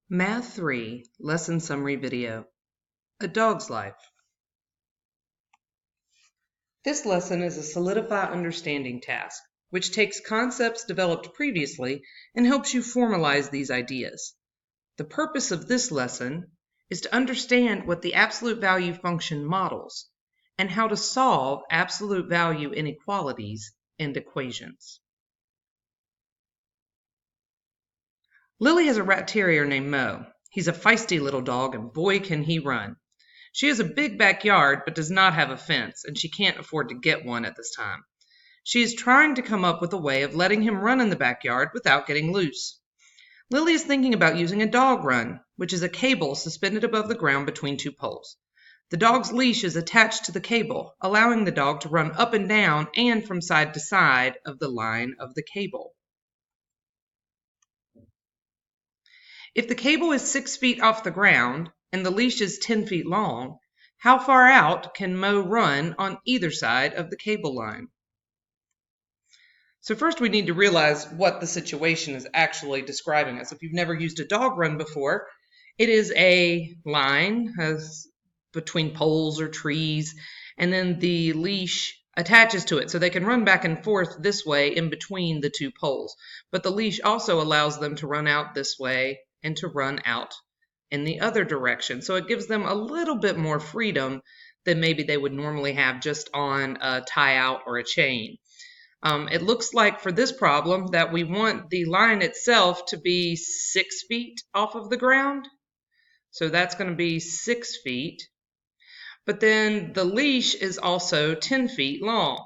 Math 3 Lesson Summary Video. A Dog's Life. This lesson is a solidify understanding task, which takes concepts developed previously and helps you formalize these ideas. The purpose of this lesson is to understand what the absolute value function models and how to solve absolute value inequalities and equations. Lily has a rat terrier named Mo. He's a feisty little dog, and boy can he run. She has a big backyard but does not have a fence, and she can't afford to get one at this time. She is trying to come up with a way of letting him run in the backyard without getting loose. Lily is thinking about using a dog run, which is a cable suspended above the ground between two poles. The dog's leash is attached to the cable, allowing the dog to run up and down and from side to side of the line of the cable. If the cable is 6 feet off the ground and the leash is 10 feet long, how far out can Mo run on either side of the cable line? So first we need to realize what the situation is actually describing us. If you've never used a dog run before, it is a line between poles or trees, and then the leash attaches to it so they can run back and forth this way in between the two poles. But the leash also allows them to run out this way and to run out in the other direction. So it gives them a little bit more freedom than maybe they would normally have just on a tie out or a chain. It looks like for this problem that we want the line itself to be 6 feet off of the ground. So that's going to be 6 feet. But then the leash is also 10 feet long.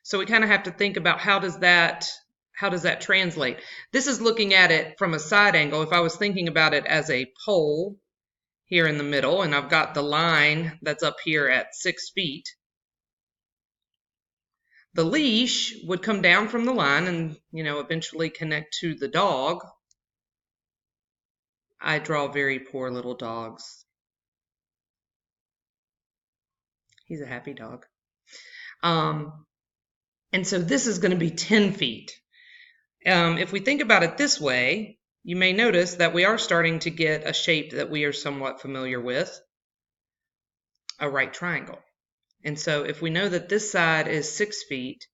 So we kind of have to think about how does that translate? This is looking at it from a side angle. If I was thinking about it as a pole here in the middle, and I've got the line that's up here at 6 feet, the leash would come down from the line and, eventually connect to the dog. I draw very poor little dogs. He's a happy dog. And so this is going to be 10 feet. If we think about it this way, you may notice that we are starting to get a shape that we are somewhat familiar with, a right triangle. And so if we know that this side is 6 feet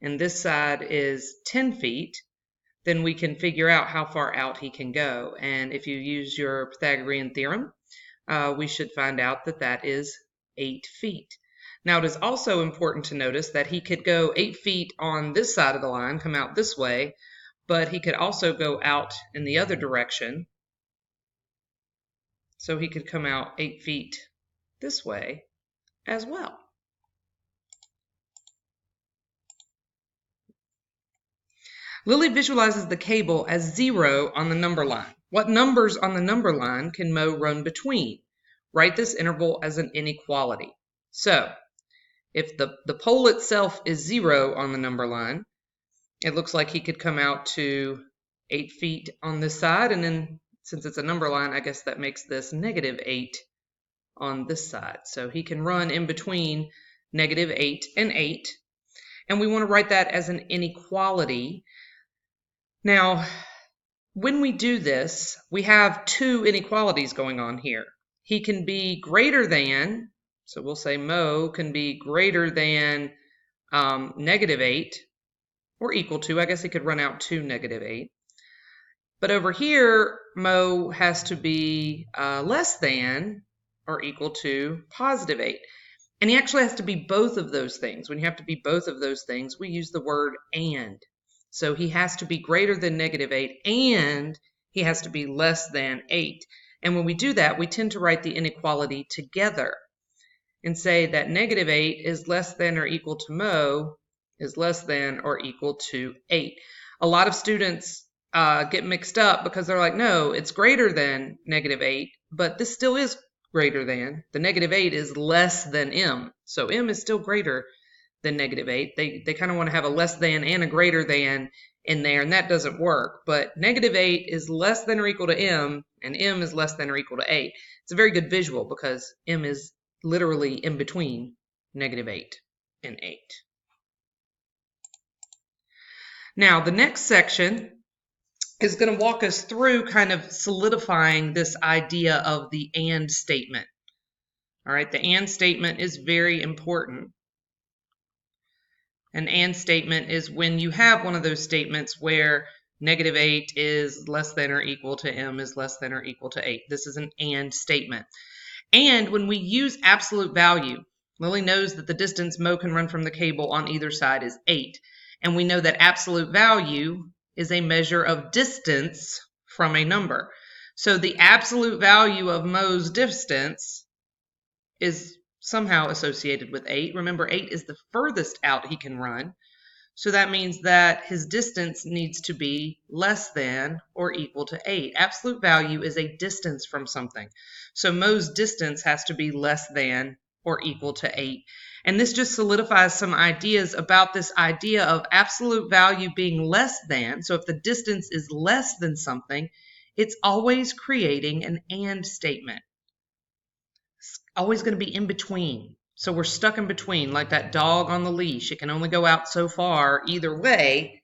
and this side is 10 feet, then we can figure out how far out he can go. And if you use your Pythagorean theorem, we should find out that that is 8 feet. Now, it is also important to notice that he could go 8 feet on this side of the line, come out this way, but he could also go out in the other direction. So he could come out 8 feet this way as well. Lily visualizes the cable as 0 on the number line. What numbers on the number line can Mo run between? Write this interval as an inequality. So, if the pole itself is 0 on the number line, it looks like he could come out to 8 feet on this side, and then since it's a number line, I guess that makes this -8 on this side. So he can run in between -8 and 8, and we want to write that as an inequality. Now, when we do this, we have two inequalities going on here. He can be greater than, so we'll say Mo can be greater than -8 or equal to. I guess he could run out to -8. But over here, Mo has to be less than or equal to +8. And he actually has to be both of those things. When you have to be both of those things, we use the word and. So he has to be greater than -8 and he has to be less than 8. And when we do that, we tend to write the inequality together and say that -8 is less than or equal to Mo is less than or equal to 8. A lot of students get mixed up because they're like, no, it's greater than -8, but this still is greater than. The -8 is less than M, so M is still greater than -8. They kind of want to have a less than and a greater than in there, and that doesn't work. But -8 is less than or equal to M, and M is less than or equal to 8. It's a very good visual because M is literally in between -8 and 8. Now, the next section is going to walk us through kind of solidifying this idea of the and statement. All right, the and statement is very important. An and statement is when you have one of those statements where -8 is less than or equal to m is less than or equal to 8. This is an and statement. And when we use absolute value, Lily knows that the distance Mo can run from the cable on either side is 8. And we know that absolute value is a measure of distance from a number. So the absolute value of Mo's distance is somehow associated with 8. Remember, 8 is the furthest out he can run. So that means that his distance needs to be less than or equal to 8. Absolute value is a distance from something. So Mo's distance has to be less than or equal to 8. And this just solidifies some ideas about this idea of absolute value being less than. So if the distance is less than something, it's always creating an and statement. It's always going to be in between. So we're stuck in between, like that dog on the leash. It can only go out so far either way,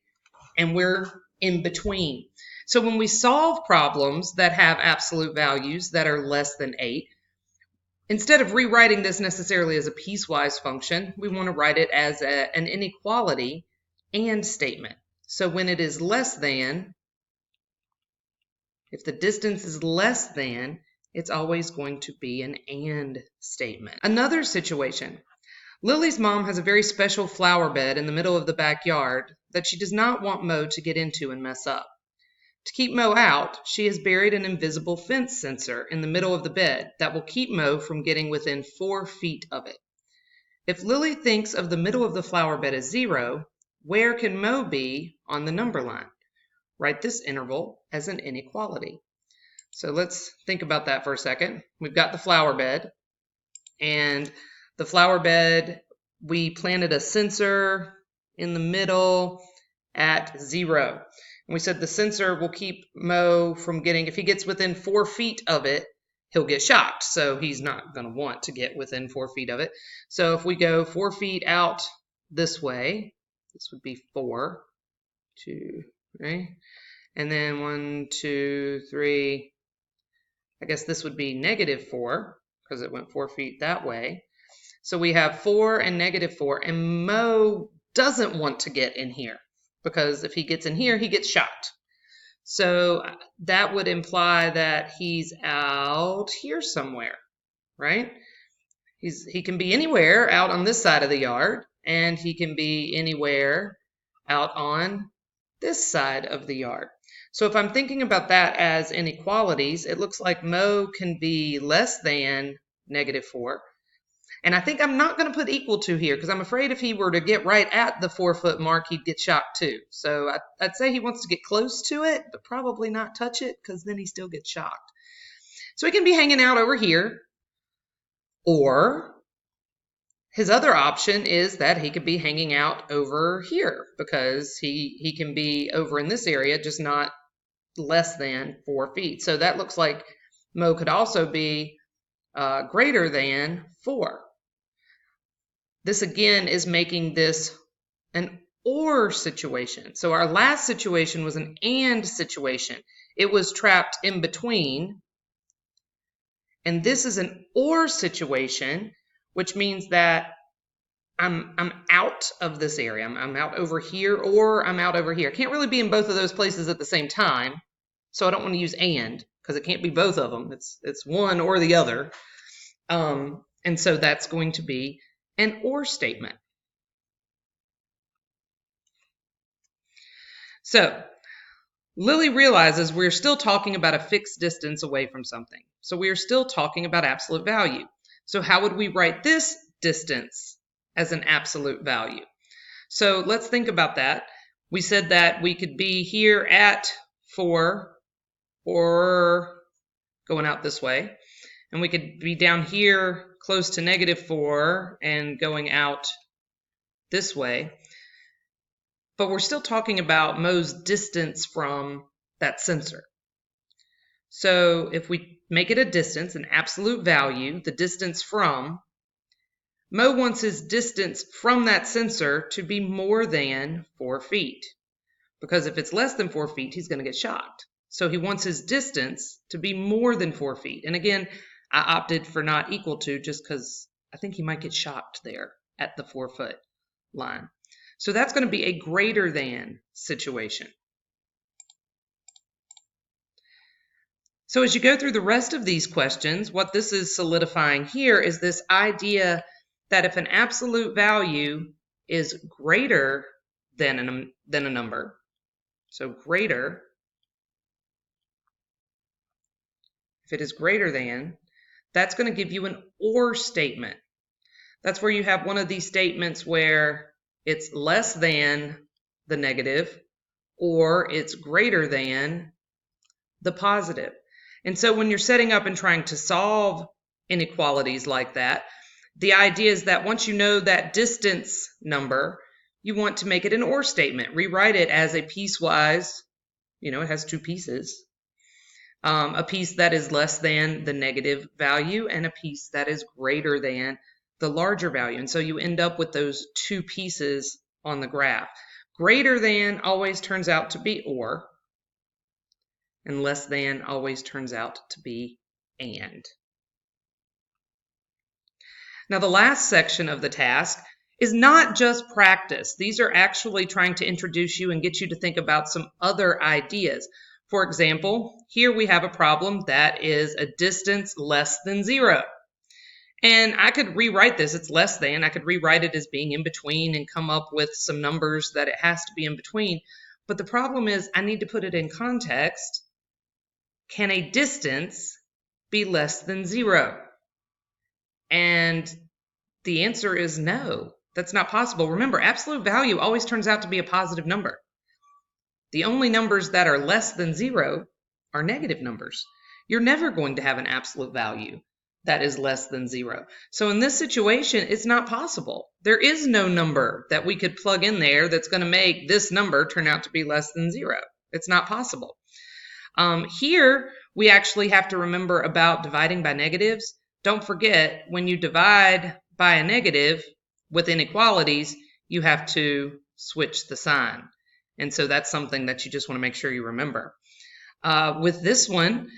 and we're in between. So when we solve problems that have absolute values that are less than 8, instead of rewriting this necessarily as a piecewise function, we want to write it as an inequality and statement. So when it is less than, if the distance is less than, it's always going to be an and statement. Another situation. Lily's mom has a very special flower bed in the middle of the backyard that she does not want Mo to get into and mess up. To keep Mo out, she has buried an invisible fence sensor in the middle of the bed that will keep Mo from getting within 4 feet of it. If Lily thinks of the middle of the flower bed as 0, where can Mo be on the number line? Write this interval as an inequality. So let's think about that for a second. We've got the flower bed, and the flower bed, we planted a sensor in the middle at 0. And we said the sensor will keep Mo from getting, if he gets within 4 feet of it, he'll get shocked. So he's not going to want to get within 4 feet of it. So if we go 4 feet out this way, this would be 4, 2, 3, and then 1, 2, 3. I guess this would be -4 because it went 4 feet that way. So we have 4 and -4, and Mo doesn't want to get in here because if he gets in here, he gets shot. So that would imply that he's out here somewhere, right? He can be anywhere out on this side of the yard, and he can be anywhere out on this side of the yard. So if I'm thinking about that as inequalities, it looks like Mo can be less than -4. And I think I'm not going to put equal to here because I'm afraid if he were to get right at the 4 foot mark, he'd get shocked too. So I'd say he wants to get close to it, but probably not touch it because then he still gets shocked. So he can be hanging out over here, or his other option is that he could be hanging out over here because he can be over in this area, just not less than 4 feet. So that looks like Mo could also be greater than 4. This again is making this an or situation. So our last situation was an and situation. It was trapped in between. And this is an or situation, which means that I'm out of this area. I'm out over here, or I'm out over here. I can't really be in both of those places at the same time. So I don't want to use and because it can't be both of them. It's one or the other. And so that's going to be an or statement. So Lily realizes we're still talking about a fixed distance away from something. So we are still talking about absolute value. So how would we write this distance as an absolute value? So let's think about that. We said that we could be here at 4 or going out this way. And we could be down here close to -4 and going out this way. But we're still talking about Mo's distance from that sensor. So if we make it a distance, an absolute value, the distance from, Mo wants his distance from that sensor to be more than 4 feet. because if it's less than 4 feet, he's going to get shocked. So he wants his distance to be more than 4 feet. And again, I opted for not equal to just because I think he might get shocked there at the 4 foot line. So that's going to be a greater than situation. So as you go through the rest of these questions, what this is solidifying here is this idea that if an absolute value is greater than a number, so greater, if it is greater than, that's going to give you an or statement. That's where you have one of these statements where it's less than the negative or it's greater than the positive. And so when you're setting up and trying to solve inequalities like that, the idea is that once you know that distance number, you want to make it an or statement. Rewrite it as a piecewise, it has 2 pieces. A piece that is less than the negative value and a piece that is greater than the larger value. And so you end up with those 2 pieces on the graph. Greater than always turns out to be or, and less than always turns out to be and. Now, the last section of the task is not just practice. These are actually trying to introduce you and get you to think about some other ideas. For example, here we have a problem that is a distance less than 0. And I could rewrite this, it's less than. I could rewrite it as being in between and come up with some numbers that it has to be in between. But the problem is I need to put it in context. Can a distance be less than 0? And the answer is no, that's not possible. Remember, absolute value always turns out to be a positive number. The only numbers that are less than 0 are negative numbers. You're never going to have an absolute value that is less than 0. So in this situation, it's not possible. There is no number that we could plug in there that's going to make this number turn out to be less than 0. It's not possible. Here, we actually have to remember about dividing by negatives. Don't forget, when you divide by a negative with inequalities, you have to switch the sign. And so that's something that you just want to make sure you remember. With this one,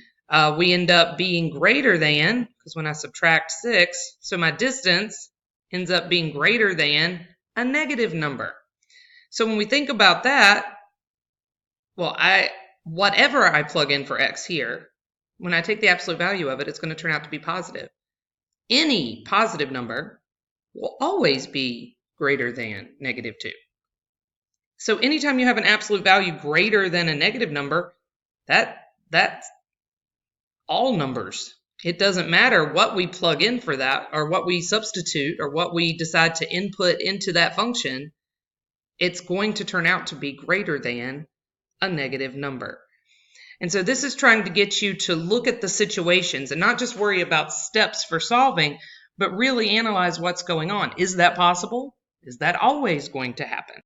we end up being greater than, because when I subtract 6, so my distance ends up being greater than a negative number. So when we think about that, well, whatever I plug in for x here, when I take the absolute value of it, it's going to turn out to be positive. Any positive number will always be greater than negative 2. So anytime you have an absolute value greater than a negative number, that's all numbers. It doesn't matter what we plug in for that or what we substitute or what we decide to input into that function, it's going to turn out to be greater than a negative number. And so this is trying to get you to look at the situations and not just worry about steps for solving, but really analyze what's going on. Is that possible? Is that always going to happen?